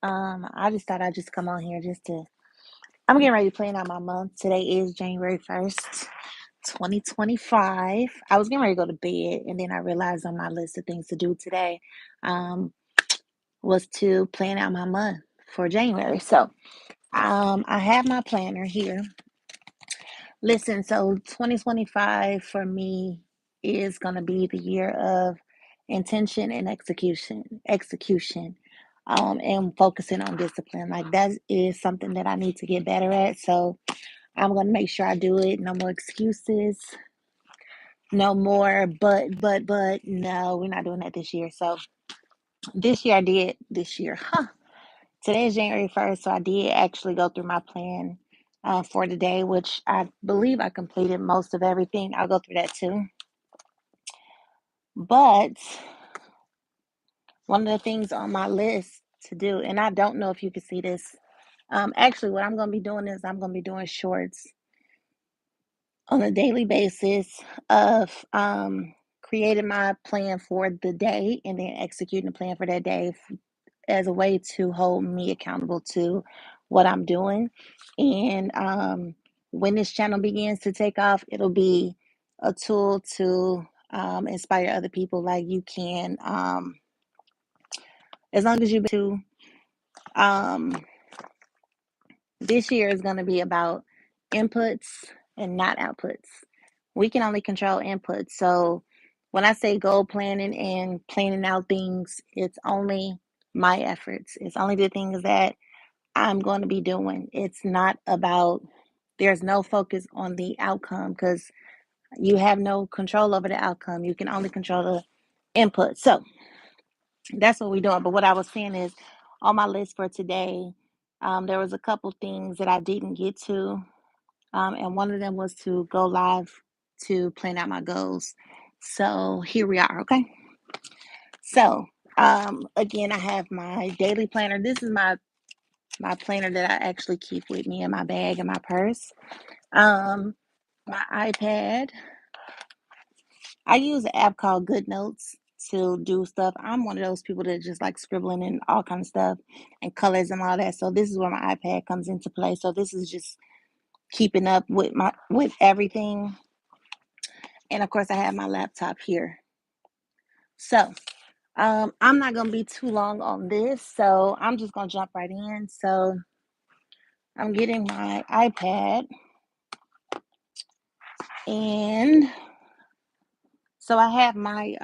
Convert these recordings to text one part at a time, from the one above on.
I just thought I'd just come on here just to. I'm getting ready to plan out my month. Today is January 1st, 2025. I was getting ready to go to bed, and then I realized on my list of things to do today um, was to plan out my month for January. So I have my planner here. Listen, so 2025 for me is going to be the year of intention and execution, and focusing on discipline. Like that is something that I need to get better at. So I'm going to make sure I do it. No more excuses. No more, but. No, we're not doing that this year. So this year I did this year. Today is January 1st, so I did actually go through my plan for the day, which I believe I completed most of everything. I'll go through that too. But one of the things on my list to do, and I don't know if you can see this. Actually, what I'm going to be doing is I'm going to be doing shorts on a daily basis of creating my plan for the day and then executing the plan for that day as a way to hold me accountable to what I'm doing. And when this channel begins to take off, it'll be a tool to inspire other people. Like you can, as long as you to, um, this year is going to be about inputs and not outputs. We can only control inputs. So when I say goal planning and planning out things, it's only my efforts. It's only the things that I'm going to be doing. It's not about, there's no focus on the outcome because you have no control over the outcome. You can only control the input. So that's what we're doing. But what I was saying is on my list for today, there was a couple things that I didn't get to. And one of them was to go live to plan out my goals. So here we are. Okay. So again, I have my daily planner. This is my planner that I actually keep with me in my bag and my purse. Um, my iPad. I use an app called Good Notes to do stuff. I'm one of those people that just like scribbling and all kind of stuff and colors and all that. So this is where my iPad comes into play. So this is just keeping up with everything. And of course I have my laptop here. So I'm not gonna be too long on this. So I'm just gonna jump right in. So I'm getting my iPad and so I have my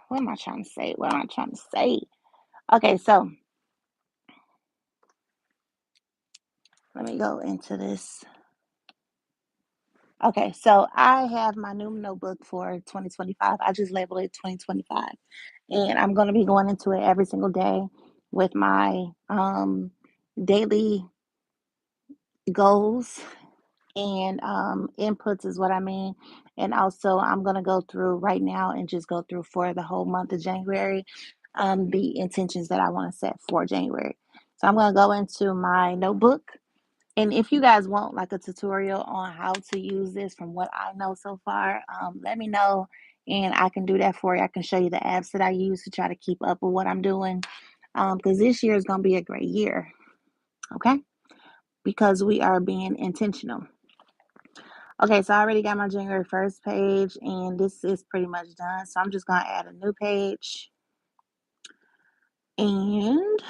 what am I trying to say? What am I trying to say? Okay, so let me go into this. Okay, so I have my new notebook for 2025. I just labeled it 2025. And I'm going to be going into it every single day with my daily goals and inputs is what I mean. And also, I'm going to go through right now and just go through for the whole month of January the intentions that I want to set for January. So I'm going to go into my notebook. And if you guys want like a tutorial on how to use this from what I know so far, let me know and I can do that for you. I can show you the apps that I use to try to keep up with what I'm doing because this year is going to be a great year, okay? Because we are being intentional. Okay, so I already got my January 1st page and this is pretty much done. So I'm just going to add a new page and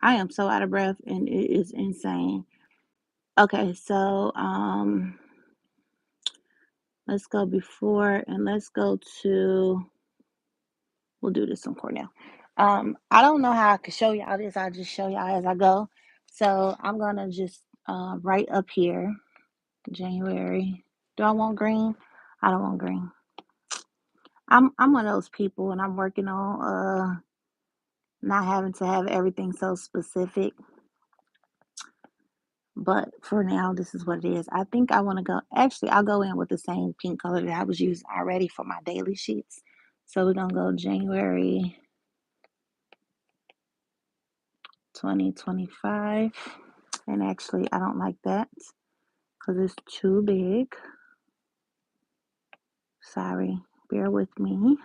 I am so out of breath and it is insane. Okay, so let's go before and let's go to, we'll do this on Cornell. I don't know how I can show y'all this. I'll just show y'all as I go. So I'm going to just write up here, January. Do I want green? I don't want green. I'm one of those people and I'm working on not having to have everything so specific. But for now, this is what it is. I think I want to go, actually, I'll go in with the same pink color that I was using already for my daily sheets. So we're going to go January 2025. And actually, I don't like that because it's too big. Sorry, bear with me.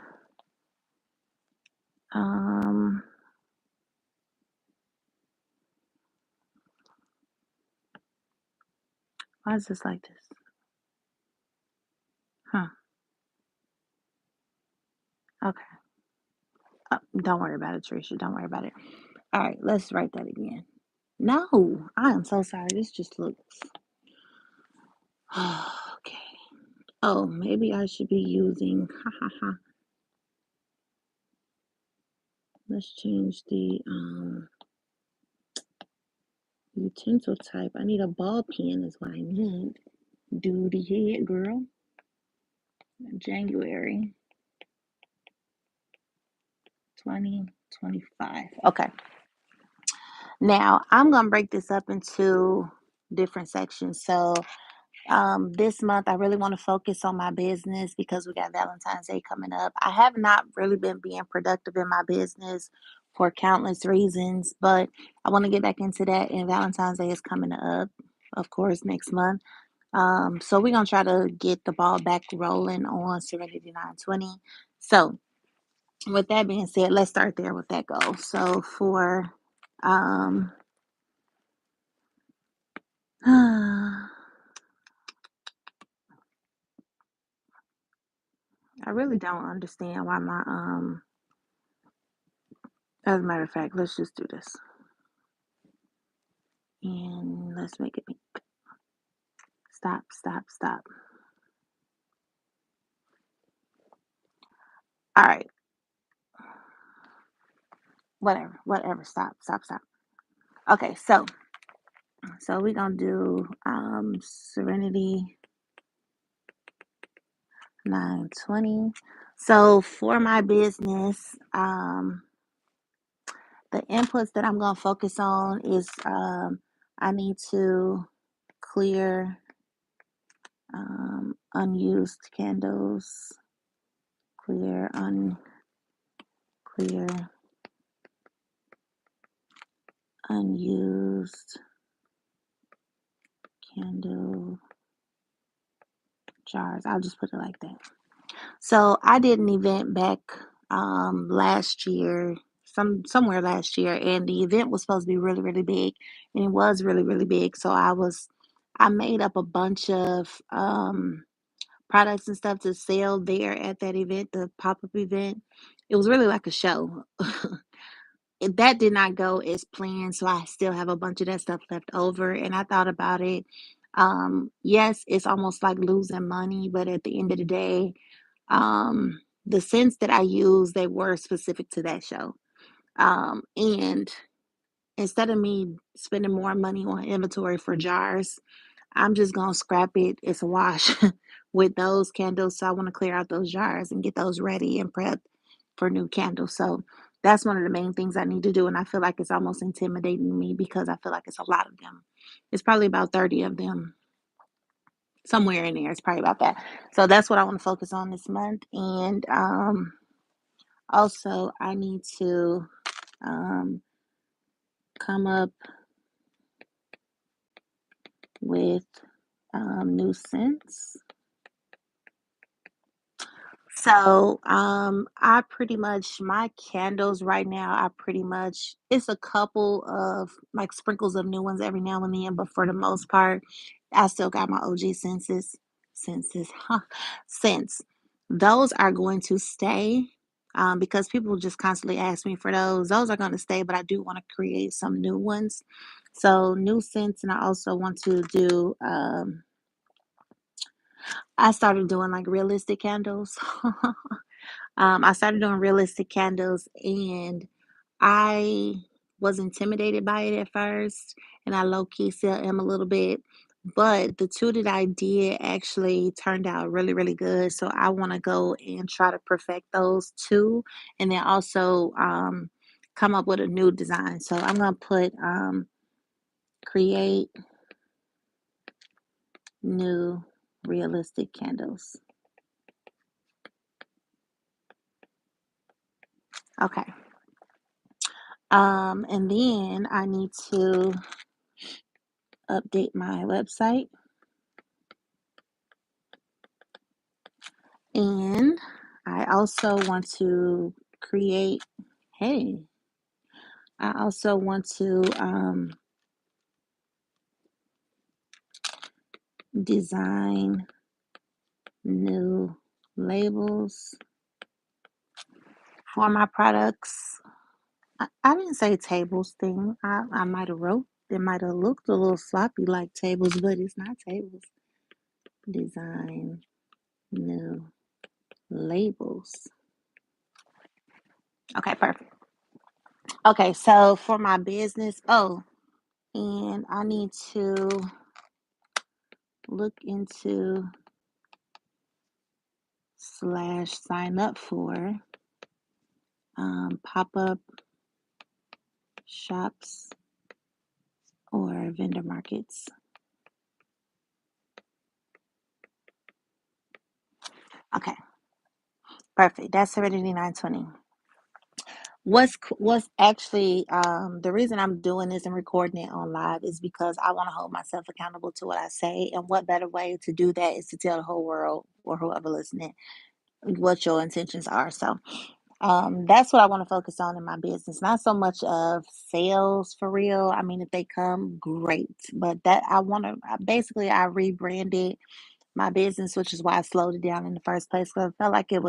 Um, why is this like this? Huh. Okay. Don't worry about it, Teresa. Don't worry about it. All right, let's write that again. No, I am so sorry. This just looks. Okay. Oh, maybe I should be using. Ha ha ha. Let's change the utensil type. I need a ball pen, is what I need. Duty head, girl. January 2025. Okay. Now I'm gonna break this up into different sections. So this month I really want to focus on my business because we got Valentine's Day coming up. I have not really been being productive in my business for countless reasons, but I want to get back into that, and Valentine's Day is coming up, of course, next month. So we're gonna try to get the ball back rolling on Serenity 920. So with that being said, let's start there with that goal. So for um I really don't understand why my as a matter of fact, let's just do this. And let's make it pink. Stop, stop, stop. All right. Whatever, whatever. Stop, stop, stop. Okay, so we're gonna do Serenity 920. So for my business, the inputs that I'm gonna focus on is I need to clear unused candles, clear clear unused candle jars. I'll just put it like that. So I did an event back last year, somewhere last year, and the event was supposed to be really, really big, and it was really, really big. So I made up a bunch of products and stuff to sell there at that event, the pop-up event. It was really like a show. That did not go as planned, so I still have a bunch of that stuff left over. And I thought about it. Yes, it's almost like losing money, but at the end of the day, the scents that I use, they were specific to that show. And instead of me spending more money on inventory for jars, I'm just gonna scrap it. It's a wash with those candles. So I want to clear out those jars and get those ready and prepped for new candles. So that's one of the main things I need to do. And I feel like it's almost intimidating me because I feel like it's a lot of them. It's probably about 30 of them, somewhere in there. It's probably about that. So that's what I want to focus on this month. And also, I need to um, come up with new scents. So, I pretty much my candles right now, I pretty much it's a couple of like sprinkles of new ones every now and then, but for the most part, I still got my OG huh, scents. Those are going to stay, because people just constantly ask me for those. Those are going to stay, but I do want to create some new ones. So new scents, and I also want to do. I started doing like realistic candles. I started doing realistic candles, and I was intimidated by it at first, and I low key still am a little bit. But the two that I did actually turned out really, really good. So I want to go and try to perfect those two, and then also come up with a new design. So I'm gonna put create new realistic candles. Okay. And then I need to update my website. And I also want to create, hey, I also want to design new labels for my products. I didn't say tables thing. I might have wrote, it might have looked a little sloppy like tables, but it's not tables. Design new labels. Okay, perfect. Okay, so for my business, oh, and I need to look into slash sign up for pop-up shops or vendor markets. Okay, perfect. That's Serenity 920. What's actually the reason I'm doing this and recording it on live is because I want to hold myself accountable to what I say, and what better way to do that is to tell the whole world or whoever listening what your intentions are. So that's what I want to focus on in my business. Not so much of sales for real. I mean, if they come, great. But that I want to basically I rebranded my business, which is why I slowed it down in the first place. Because I felt like it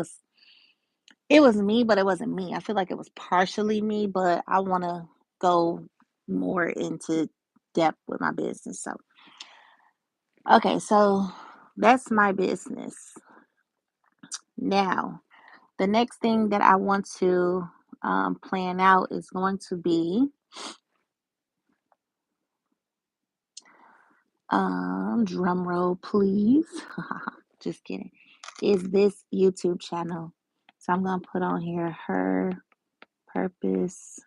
was me, but it wasn't me. I feel like it was partially me, but I want to go more into depth with my business. So okay, so that's my business. Now, the next thing that I want to plan out is going to be drum roll, please. Just kidding. Is this YouTube channel? So I'm gonna put on here her purpose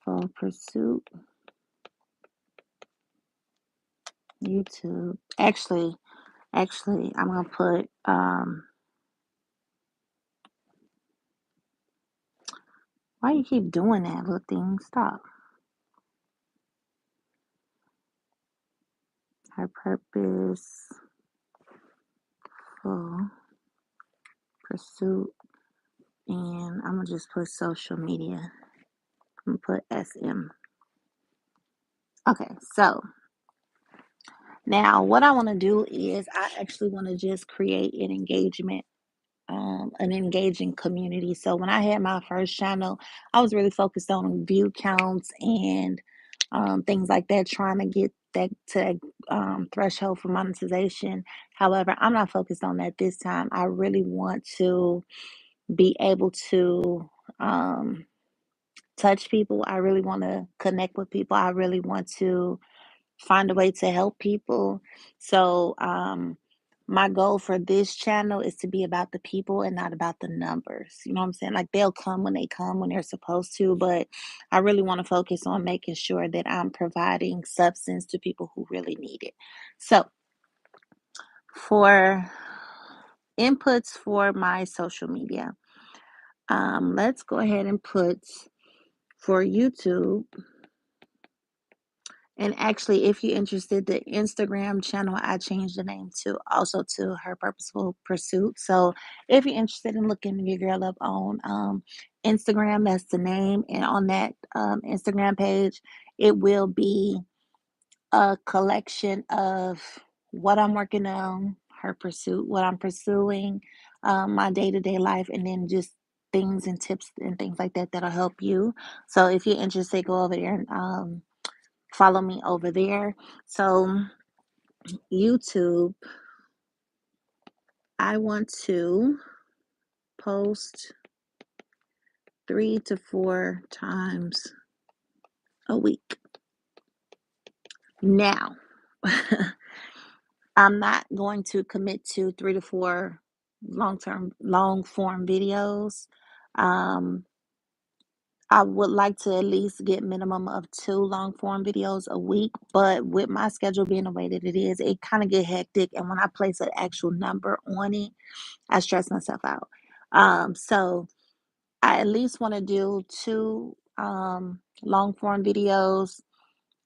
for pursuit YouTube. Actually, I'm gonna put why you keep doing that little thing? Stop. Her purpose for pursuit, and I'm gonna just put social media. I'm gonna put SM. Okay, so now what I want to do is I actually want to just create an engaging community. So when I had my first channel, I was really focused on view counts and things like that, trying to get that to threshold for monetization. However, I'm not focused on that this time. I really want to be able to um, touch people. I really want to connect with people. I really want to find a way to help people. So, my goal for this channel is to be about the people and not about the numbers. You know what I'm saying? Like they'll come when they're supposed to, but I really want to focus on making sure that I'm providing substance to people who really need it. So, for inputs for my social media, let's go ahead and put for YouTube. And actually, if you're interested, the Instagram channel, I changed the name to also to Her Purposeful Pursuit. So if you're interested in looking your girl up on Instagram, that's the name. And on that Instagram page, it will be a collection of what I'm working on, her pursuit, what I'm pursuing, my day to day life, and then just things and tips and things like that that'll help you. So if you're interested, go over there and follow me over there. So, YouTube, I want to post 3 to 4 times a week. Now, I'm not going to commit to 3 to 4 long form videos. Um, I would like to at least get minimum of 2 long form videos a week, but with my schedule being the way that it is, it kind of get hectic. And when I place an actual number on it, I stress myself out. So I at least want to do 2 long form videos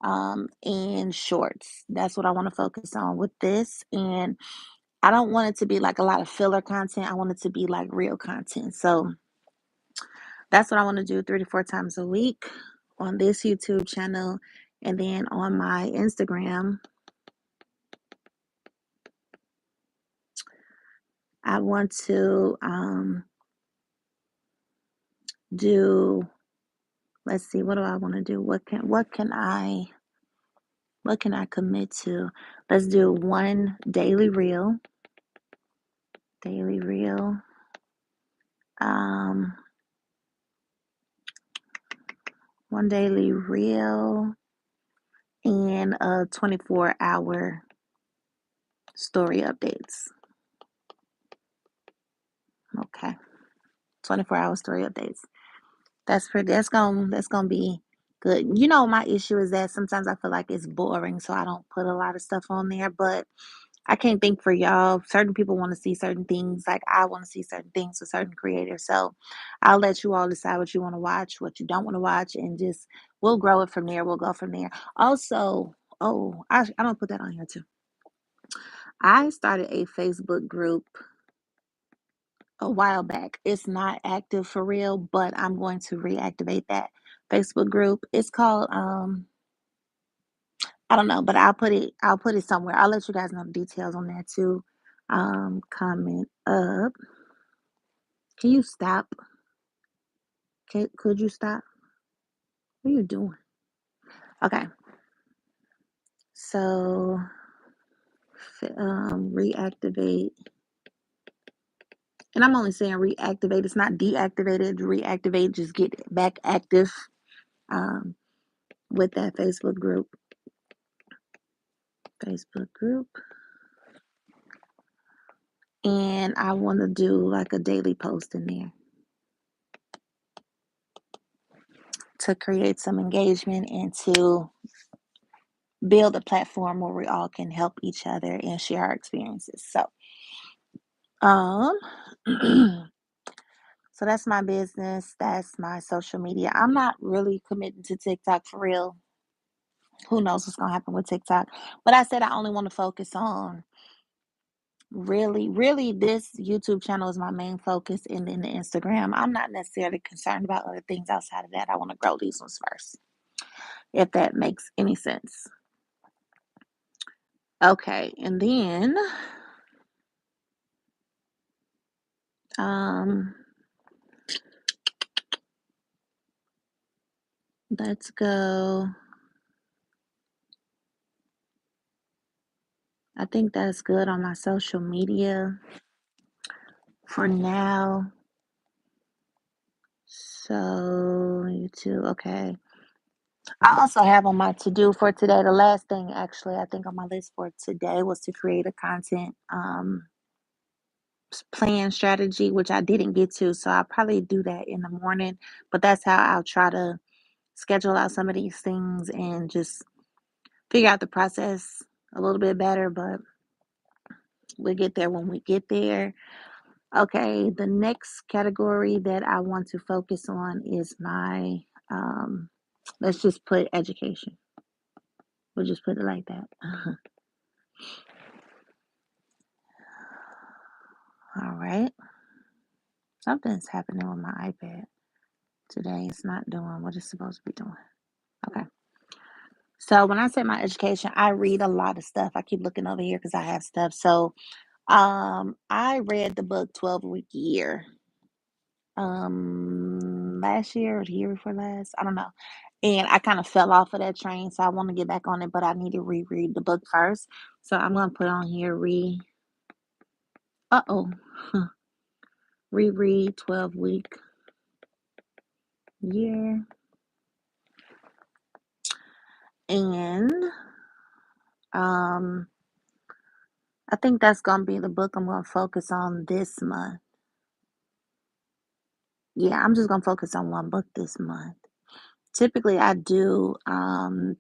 and shorts. That's what I want to focus on with this. And I don't want it to be like a lot of filler content. I want it to be like real content. So that's what I want to do 3 to 4 times a week on this YouTube channel. And then on my Instagram, I want to do, let's see, what do I want to do? What can I commit to? Let's do one daily reel. Um, One daily reel and 24-hour story updates. Okay. 24-hour story updates. That's gonna be good. You know, my issue is that sometimes I feel like it's boring, so I don't put a lot of stuff on there. But I can't think for y'all. Certain people want to see certain things, like I want to see certain things with certain creators. So I'll let you all decide what you want to watch, what you don't want to watch, and just we'll grow it from there. We'll go from there. Also, oh, I don't put that on here too. I started a Facebook group a while back. It's not active for real, but I'm going to reactivate that Facebook group. It's called I don't know, but I'll put it somewhere. I'll let you guys know the details on that too. Comment up. Can you stop? Could you stop? What are you doing? Okay. So reactivate. And I'm only saying reactivate. It's not deactivated. Reactivate. Just get back active um, with that Facebook group. And I want to do like a daily post in there to create some engagement and to build a platform where we all can help each other and share our experiences. So, um, so that's my business. That's my social media. I'm not really committing to TikTok for real. Who knows what's gonna happen with TikTok? But I said I only want to focus on really this YouTube channel is my main focus, and then the Instagram. I'm not necessarily concerned about other things outside of that. I want to grow these ones first, if that makes any sense. Okay, and then um let's go. I think that's good on my social media for now. So YouTube, okay. I also have on my to do for today. The last thing actually I think on my list for today was to create a content plan strategy, which I didn't get to. So I'll probably do that in the morning. But that's how I'll try to schedule out some of these things and just figure out the process a little bit better. But we'll get there when we get there. Okay, the next category that I want to focus on is my, let's just put education. We'll just put it like that. All right. Something's happening with my iPad today. It's not doing what it's supposed to be doing. Okay. So when I say my education, I read a lot of stuff. I keep looking over here because I have stuff. So I read the book 12 Week Year last year or the year before last. I don't know. And I kind of fell off of that train, so I want to get back on it, but I need to reread the book first. So I'm gonna put on here uh-oh. Reread 12-week year. And um I think that's gonna be the book I'm gonna focus on this month. Yeah, I'm just gonna focus on one book this month. Typically, I do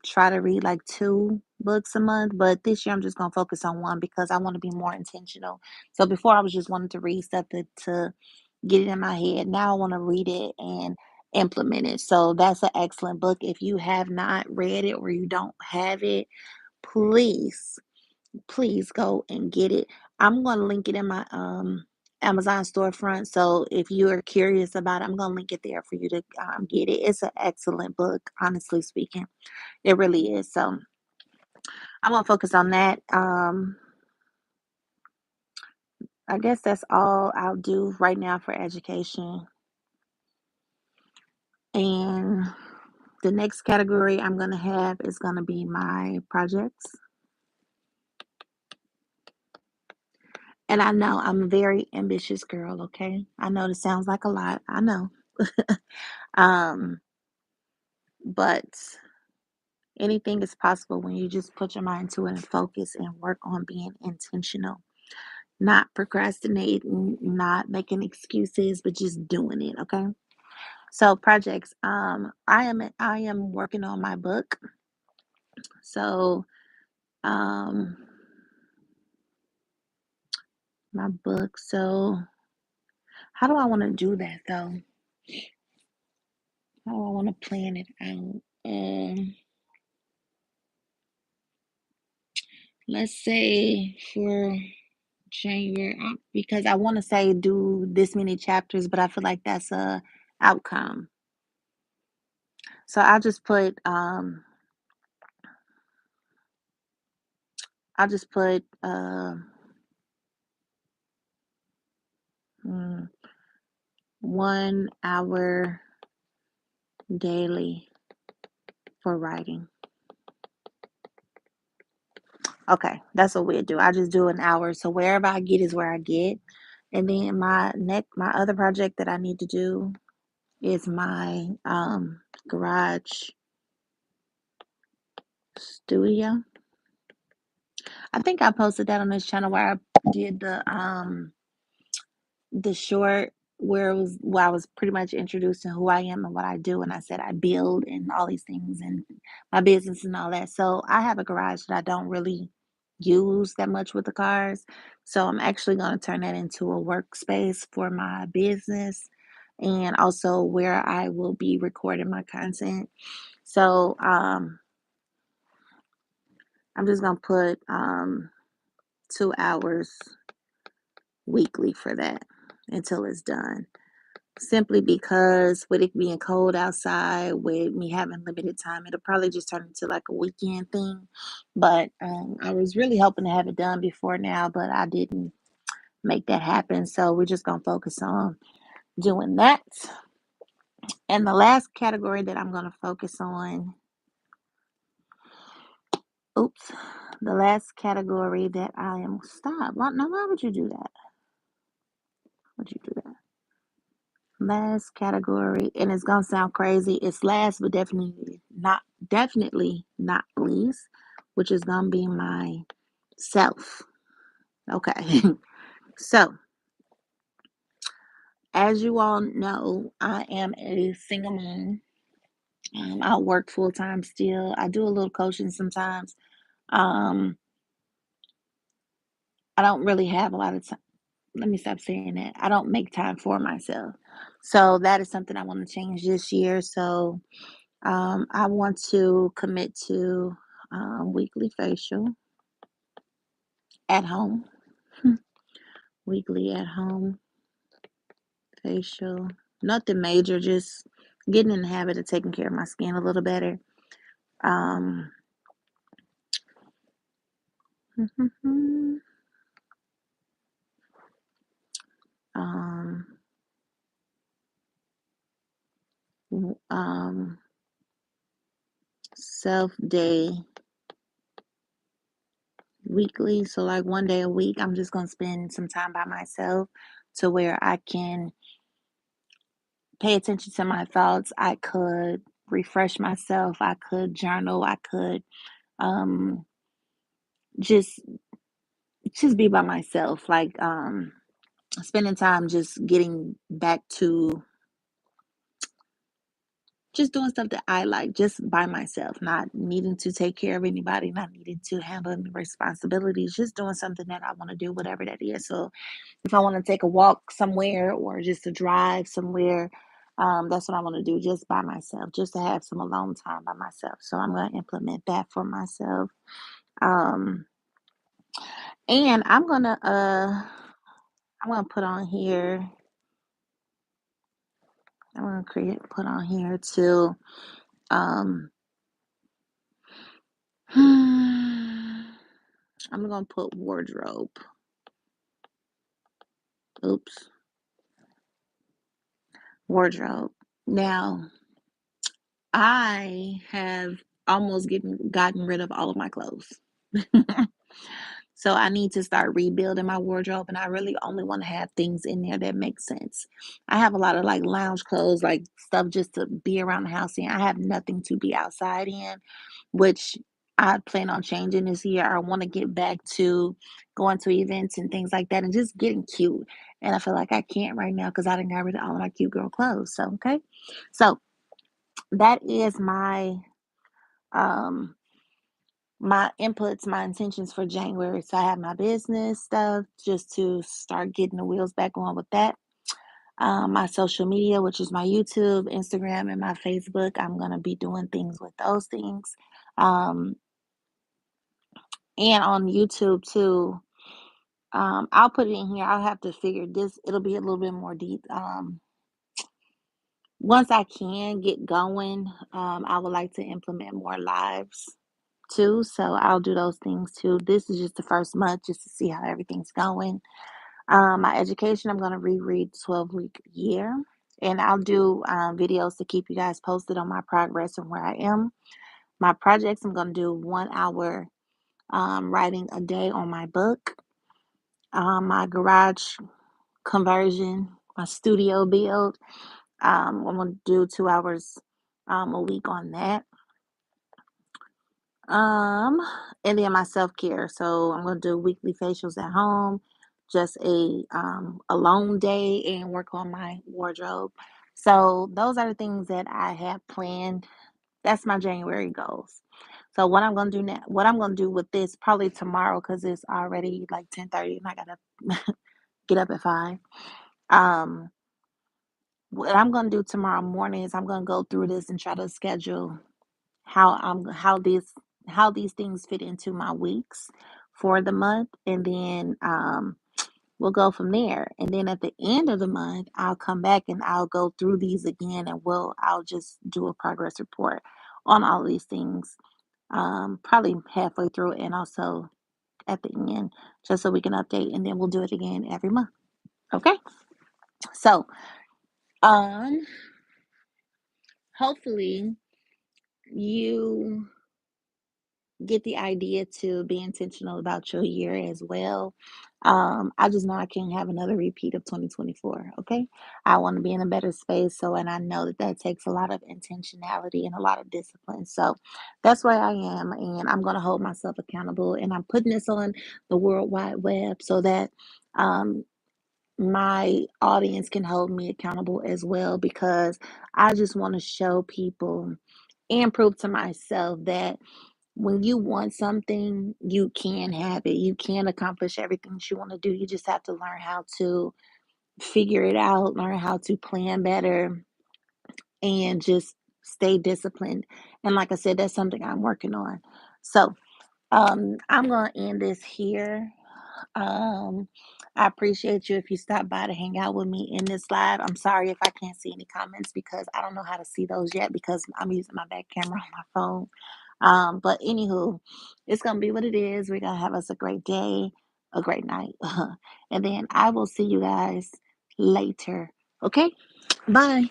try to read like 2 books a month, but this year I'm just gonna focus on one because I want to be more intentional. So before I was just wanting to read stuff to get it in my head. Now I want to read it and implement it. So that's an excellent book. If you have not read it or you don't have it, please, please go and get it. I'm gonna link it in my Amazon storefront. So if you are curious about it, I'm gonna link it there for you to get it. It's an excellent book, honestly speaking. It really is. So I'm gonna focus on that. I guess that's all I'll do right now for education. And the next category I'm gonna have is gonna be my projects. And I know I'm a very ambitious girl, okay? I know this sounds like a lot. I know. Um, but anything is possible when you just put your mind to it and focus and work on being intentional, not procrastinating, not making excuses, but just doing it, okay? So projects, I am working on my book. So um my book. So how do I want to do that though? How do I want to plan it out? Let's say for January, because I want to say do this many chapters, but I feel like that's a outcome. So I'll just put 1 hour daily for writing. Okay, that's what we'll do. I just do an hour. So wherever I get is where I get. And then my other project that I need to do is my garage studio. I think I posted that on this channel where I did the short where I was pretty much introducing who I am and what I do, and I said I build and all these things and my business and all that. So I have a garage that I don't really use that much with the cars. So I'm actually going to turn that into a workspace for my business and also where I will be recording my content. So I'm just gonna put 2 hours weekly for that until it's done. Simply because with it being cold outside, with me having limited time, it'll probably just turn into like a weekend thing. But I was really hoping to have it done before now, but I didn't make that happen. So we're just gonna focus on doing that. And the last category that I'm gonna focus on, oops, the last category that I am stop. Why would you do that? Would you do that? Last category, and it's gonna sound crazy. It's last, but definitely not least, which is gonna be my self. Okay. So, as you all know, I am a single mom. I work full time still. I do a little coaching sometimes. Um, I don't really have a lot of time. Let me stop saying that. I don't make time for myself. So that is something I want to change this year. So I want to commit to weekly facial at home, weekly at home facial. Nothing major, just getting in the habit of taking care of my skin a little better. Um, um, um, self day weekly. So, like 1 day a week, I'm just going to spend some time by myself to where I can pay attention to my thoughts. I could refresh myself. I could journal. I could um just just be by myself, like spending time just getting back to just doing stuff that I like just by myself, not needing to take care of anybody, not needing to handle any responsibilities, just doing something that I want to do, whatever that is. So if I want to take a walk somewhere or just to drive somewhere, that's what I want to do just by myself, just to have some alone time by myself. So I'm going to implement that for myself. Um, And I'm gonna put on here, I'm gonna put on here too. Um I'm gonna put wardrobe. Oops, wardrobe. Now, I have almost gotten rid of all of my clothes. So I need to start rebuilding my wardrobe, and I really only want to have things in there that make sense. I have a lot of like lounge clothes, like stuff just to be around the house in. I have nothing to be outside in, which I plan on changing this year. I want to get back to going to events and things like that and just getting cute. And I feel like I can't right now because I didn't got rid of all of my cute girl clothes. So okay. So that is um my inputs, my intentions for January. So I have my business stuff just to start getting the wheels back on with that. My social media, which is my YouTube, Instagram, and my Facebook. I'm gonna be doing things with those things. Um, and on YouTube too. I'll put it in here. I'll have to figure this. It'll be a little bit more deep. Once I can get going, I would like to implement more lives too. So I'll do those things too. This is just the first month just to see how everything's going. My education, I'm going to reread 12-week year. And I'll do videos to keep you guys posted on my progress and where I am. My projects, I'm going to do 1 hour writing a day on my book. My garage conversion, my studio build. I'm going to do 2 hours a week on that. Um, and then my self-care. So I'm gonna do weekly facials at home, just a alone day and work on my wardrobe. So those are the things that I have planned. That's my January goals. So what I'm gonna do now, what I'm gonna do with this probably tomorrow because it's already like 10:30 and I gotta get up at 5. Um, what I'm gonna do tomorrow morning is I'm gonna go through this and try to schedule how these things fit into my weeks for the month, and then we'll go from there. And then at the end of the month, I'll come back and I'll go through these again, and I'll just do a progress report on all these things, probably halfway through and also at the end, just so we can update, and then we'll do it again every month. Okay, so um, hopefully you get the idea to be intentional about your year as well. I just know I can't have another repeat of 2024. Okay. I want to be in a better space. So, and I know that that takes a lot of intentionality and a lot of discipline. So that's where I am. And I'm going to hold myself accountable. And I'm putting this on the World Wide Web so that um, my audience can hold me accountable as well because I just want to show people and prove to myself that when you want something, you can have it. You can accomplish everything that you want to do. You just have to learn how to figure it out, learn how to plan better, and just stay disciplined. And like I said, that's something I'm working on. So I'm going to end this here. Um, I appreciate you if you stop by to hang out with me in this live. I'm sorry if I can't see any comments because I don't know how to see those yet because I'm using my back camera on my phone. But anywho, it's gonna be what it is. We're gonna have us a great day, a great night, and then I will see you guys later. Okay, bye.